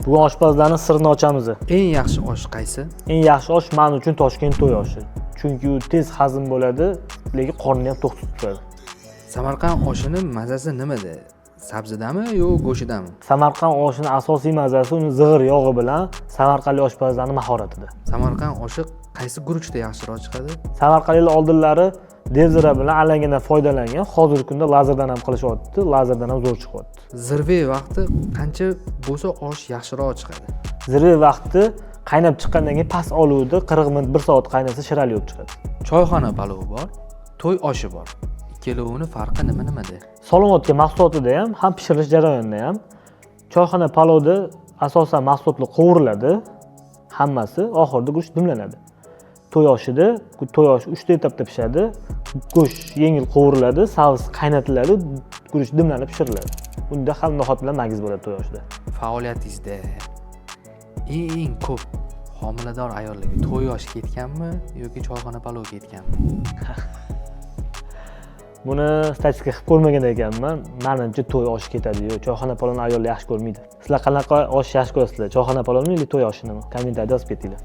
Bugun oshpazlarning sirini ochamiz. Eng yaxshi osh qaysi? Eng yaxshi osh men uchun Toshkent to'y oshi. Chunki u tez hazm bo'ladi, lekin qornni ham to'q tutib turadi. Samarqand oshini mazasi nimada? Sabzidami yo go'shtidami? Samarqand oshining asosiy mazasi uni zig'ir yog'i bilan samarqandlik oshpazlarning mahoratida. Samarqand oshi qaysi guruchda yaxshiroq chiqadi? Samarqandliklar oldinlari devzira bilan alangadan foydalangan, hozirgi kunda lazerdan ham qilishyapti, lazerdan ham zo'r chiqyapti. Zirve vaqti qancha bo'lsa osh yaxshiroq chiqadi? Zirve vaqti qaynab chiqqandan keyin past oluvda 40 minut 1 soat qaynasa shirali bo'lib chiqadi. Choyxona palovi bor, to'y oshi bor. Ikkalovini farqi nimada? Salomotga mahsulotida ham pishirish jarayonida ham choyxona palovda asosan mahsulotlar qovuriladi, hammasi oxirida go'sht dimlanadi. To'y oshida to'y oshi 3 ta etapda pishadi. Go'sht yengil qovuriladi, savs qaynatiladi, go'sht dimlanib pishiriladi. Unda ham no'xat bilan magiz bo'ladi to'y oshida. Faoliyatingizda eng ko'p homilador ayollarga to'y oshi ketganmi yoki choyxona palovi ketganmi? Buni statistika qilib ko'rmagan ekanman. Menimcha to'y oshi ketadi-yu, choyxona palovni ayollar yaxshi ko'rmaydi. Sizlar qanaqa osh yaxshi ko'rasizlar? Choyxona palovmi yoki to'y oshini? Kommentariyada yozib ketinglar.